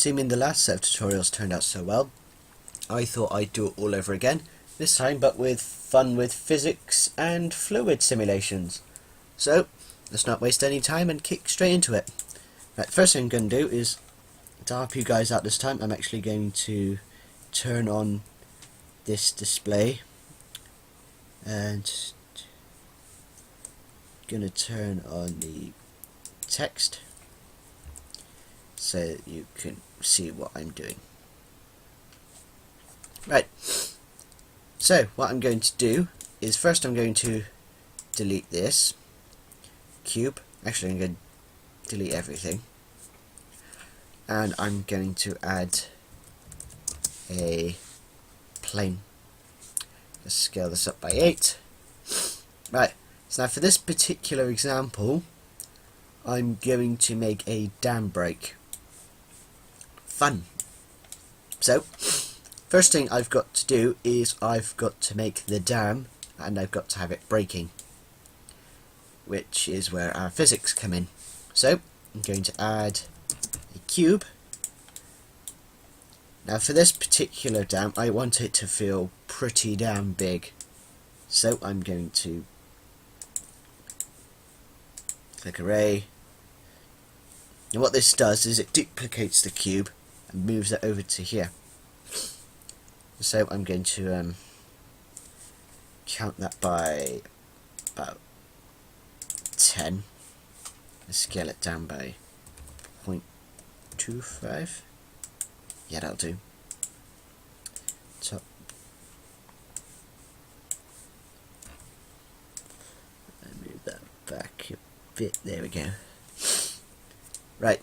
Seeming the last set of tutorials turned out so well, I thought I'd do it all over again, this time but with fun with physics and fluid simulations. So, let's not waste any time and kick straight into it. Right, first thing I'm going to do is, to help you guys out this time, I'm actually going to turn on this display and going to turn on the text so you can see what I'm doing. Right, so what I'm going to do is first I'm going to delete this cube. Actually, I'm going to delete everything, and I'm going to add a plane. Let's scale this up by 8. Right, so now for this particular example I'm going to make a dam break. Fun. So first thing I've got to do is I've got to make the dam, and I've got to have it breaking, which is where our physics come in. So I'm going to add a cube. Now for this particular dam I want it to feel pretty damn big, so I'm going to click array, and what this does is it duplicates the cube and moves it over to here. So I'm going to count that by about 10 and scale it down by 0.25. Yeah, that'll do. Top. Move that back a bit. There we go. Right,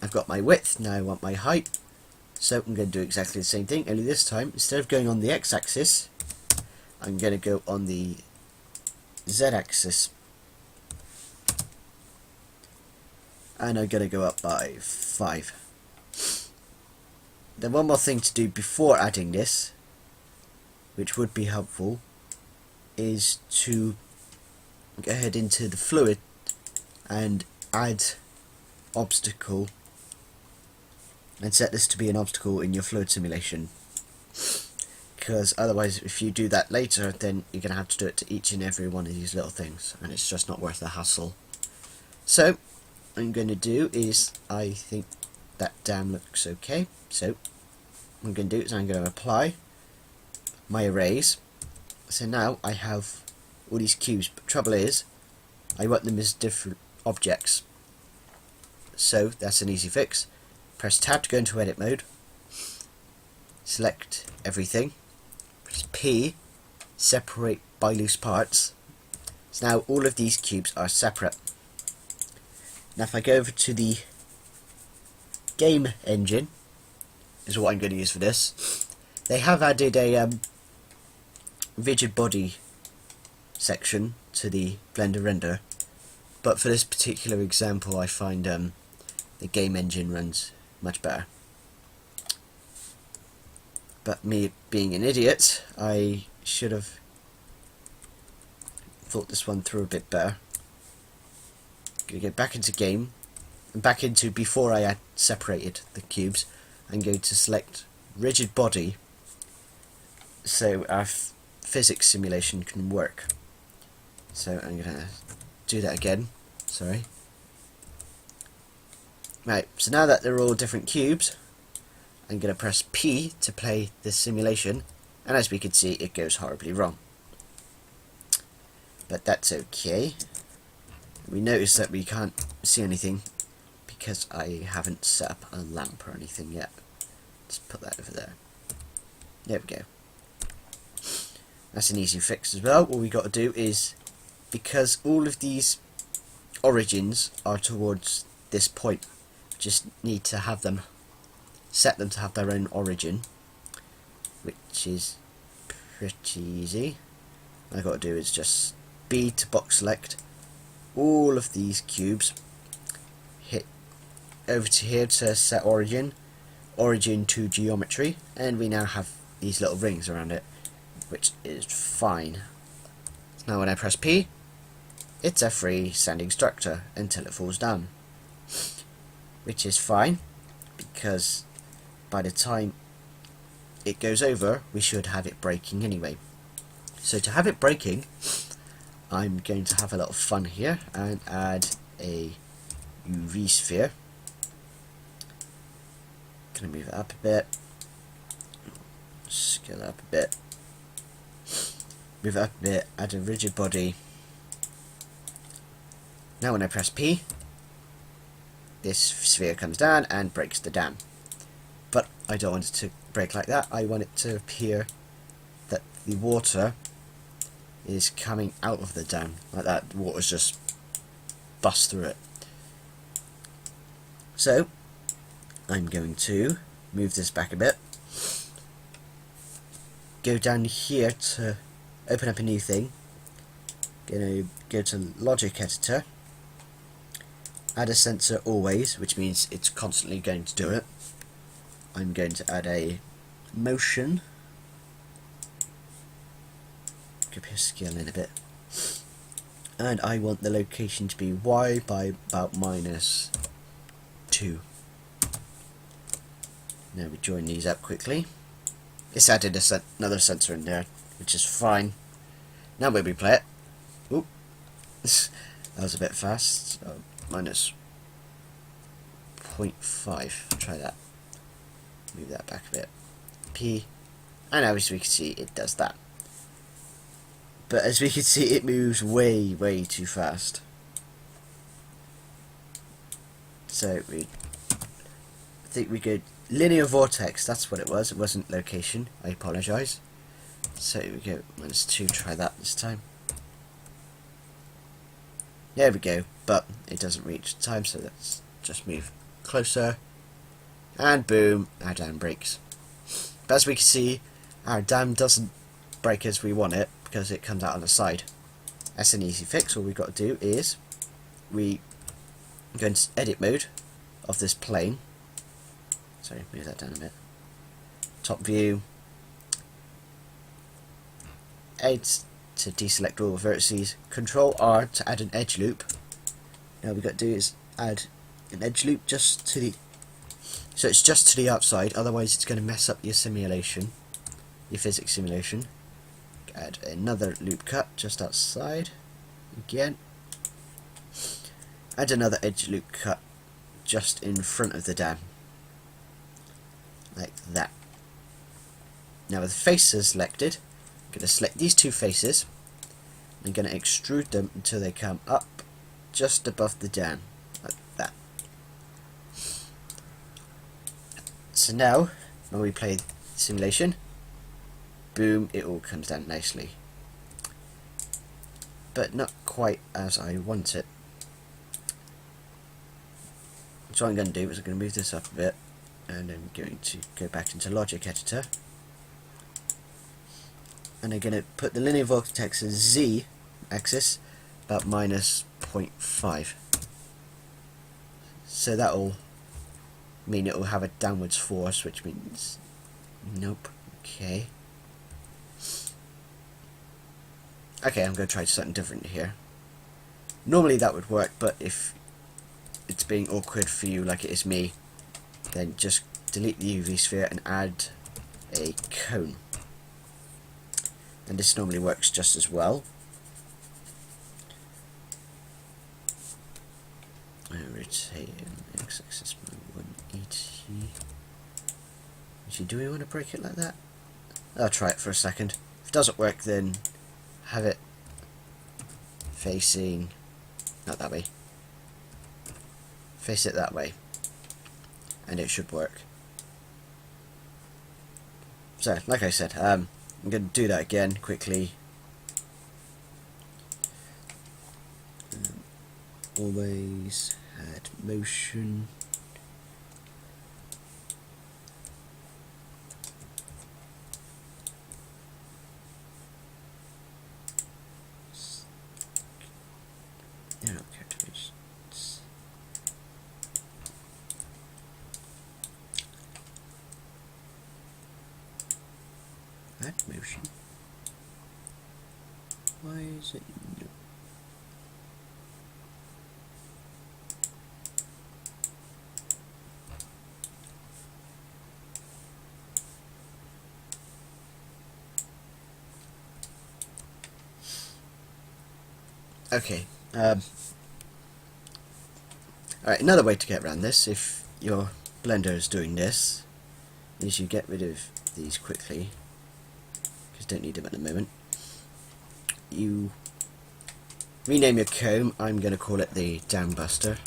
I've got my width, now I want my height. So I'm going to do exactly the same thing, only this time, instead of going on the x-axis, I'm going to go on the z-axis. And I'm going to go up by 5. Then one more thing to do before adding this, which would be helpful, is to go ahead into the fluid and add obstacle and set this to be an obstacle in your fluid simulation, because otherwise if you do that later then you're going to have to do it to each and every one of these little things, and it's just not worth the hassle. So what I'm going to do is, I think that dam looks okay, so what I'm going to do is I'm going to apply my arrays. So now I have all these cubes, but trouble is I want them as different objects, so that's an easy fix. Press tab to go into edit mode, select everything, press P, separate by loose parts. So now all of these cubes are separate. Now if I go over to the game engine, is what I'm going to use for this, they have added a rigid body section to the Blender render, but for this particular example I find the game engine runs much better. But me being an idiot, I should have thought this one through a bit better. Gonna get back into game and back into before I had separated the cubes. I'm going to select rigid body so our physics simulation can work. So I'm gonna do that again. Sorry. Right, so now that they're all different cubes, I'm going to press P to play this simulation, and as we can see it goes horribly wrong. But that's okay. We notice that we can't see anything because I haven't set up a lamp or anything yet. Let's put that over there. There we go. That's an easy fix as well. All we got to do is, because all of these origins are towards this point, just need to have them, set them to have their own origin, which is pretty easy. All I've got to do is just B to box select all of these cubes, hit over to here to set origin, origin to geometry, and we now have these little rings around it, which is fine. Now when I press P, it's a free standing structure until it falls down, which is fine because by the time it goes over, we should have it breaking anyway. So to have it breaking, I'm going to have a lot of fun here and add a UV sphere. Gonna move it up a bit, scale it up a bit, move it up a bit, add a rigid body. Now when I press P, this sphere comes down and breaks the dam. But I don't want it to break like that. I want it to appear that the water is coming out of the dam, like that. The water's just bust through it. So I'm going to move this back a bit, go down here to open up a new thing, gonna go to Logic Editor, add a sensor always, which means it's constantly going to do it. I'm going to add a motion, compare scale in a bit, and I want the location to be Y by about -2. Now we join these up quickly. It's added another sensor in there, which is fine. Now when we play it, oop, that was a bit fast. So -0.5. Try that. Move that back a bit. P, and as we can see, it does that. But as we can see, it moves way too fast. So I think we go linear vortex. That's what it was. It wasn't location. I apologise. So we go -2. Try that this time. There we go. But it doesn't reach the time, so let's just move closer. And boom, our dam breaks. But as we can see, our dam doesn't break as we want it because it comes out on the side. That's an easy fix. All we've got to do is we go into edit mode of this plane. Sorry, move that down a bit. Top view. Edit to deselect all vertices. Control R to add an edge loop. Now what we've got to do is add an edge loop just to the, so it's just to the outside, otherwise it's going to mess up your simulation, your physics simulation. Add another loop cut just outside again. Add another edge loop cut just in front of the dam, like that. Now with the faces selected, I'm going to select these two faces. I'm going to extrude them until they come up just above the dam, like that. So now, when we play the simulation, boom, it all comes down nicely. But not quite as I want it. So what I'm going to do is I'm going to move this up a bit, and I'm going to go back into Logic Editor, and I'm going to put the linear vortex as Z axis about -0.5. So that'll mean it will have a downwards force, which means nope. Okay, I'm going to try something different here. Normally that would work, but if it's being awkward for you like it is me, then just delete the UV sphere and add a cone. And this normally works just as well. Rotate x-axis by 180. Actually, do we want to break it like that? I'll try it for a second. If it doesn't work, then have it facing, not that way, face it that way, and it should work. So, like I said, I'm going to do that again quickly. Always add motion. No, characteristics. Add motion. Why is it no? Okay. Alright, another way to get around this, if your Blender is doing this, is you get rid of these quickly, because you don't need them at the moment. You rename your comb. I'm going to call it the Downbuster.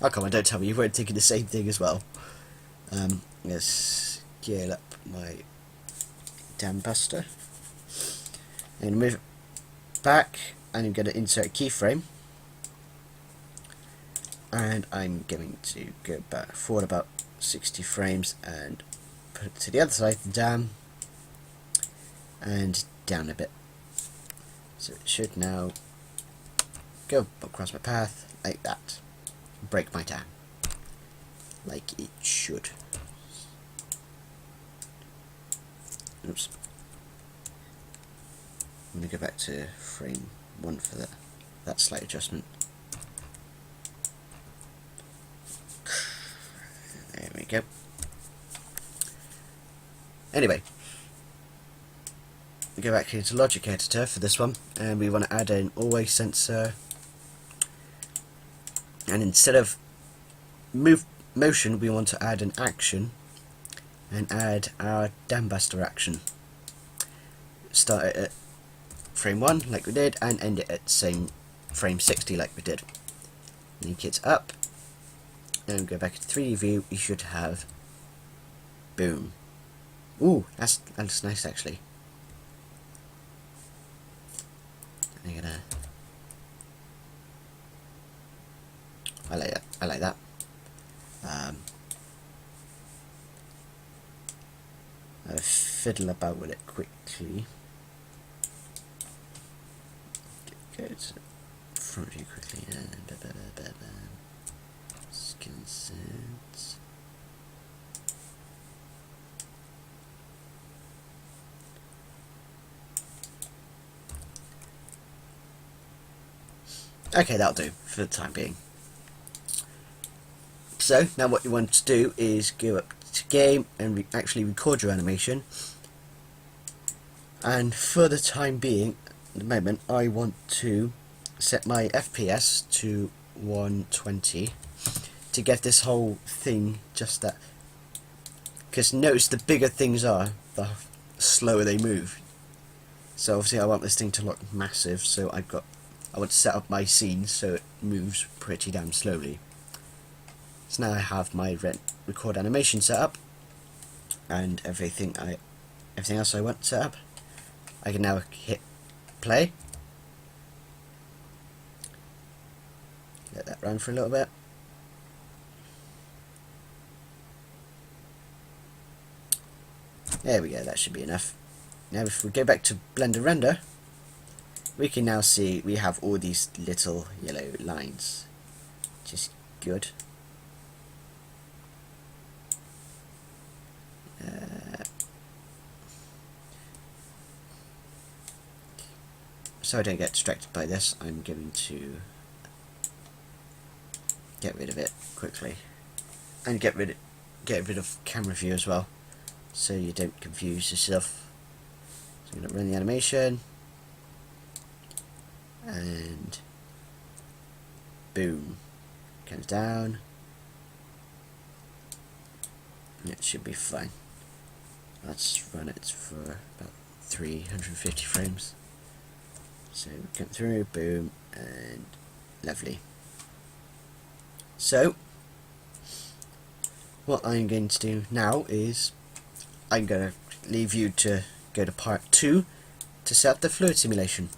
Oh come on, don't tell me you weren't thinking the same thing as well. Let's scale up my Downbuster and move it back, and I'm going to insert a keyframe, and I'm going to go back forward about 60 frames and put it to the other side of the dam and down a bit, so it should now go across my path like that, break my dam like it should. Oops. I'm going to go back to frame 1 for that slight adjustment. There we go. Anyway, we go back into Logic Editor for this one, and we want to add an always sensor, and instead of motion we want to add an action and add our Downbuster action. Start it at frame 1 like we did and end it at same frame 60 like we did. Link it up and go back to 3D view. You should have boom. Ooh, that's nice actually. I'm gonna. I like that. I like that. I'll fiddle about with it quickly. Go to front view quickly. Skin sets. Okay, that'll do for the time being. So now what you want to do is go up to game and actually record your animation, and for the time being at the moment I want to set my FPS to 120 to get this whole thing just that, because notice the bigger things are the slower they move, so obviously I want this thing to look massive, so I want to set up my scene so it moves pretty damn slowly. So now I have my record animation set up and everything else I want set up. I can now hit play. Let that run for a little bit. There we go, that should be enough. Now if we go back to Blender Render, we can now see we have all these little yellow lines, which is good. So I don't get distracted by this, I'm going to get rid of it quickly, and get rid of camera view as well, so you don't confuse yourself. So I'm going to run the animation, and boom, comes down. It should be fine. Let's run it for about 350 frames. So come through, boom, and lovely. So what I'm going to do now is I'm going to leave you to go to part 2 to set up the fluid simulation.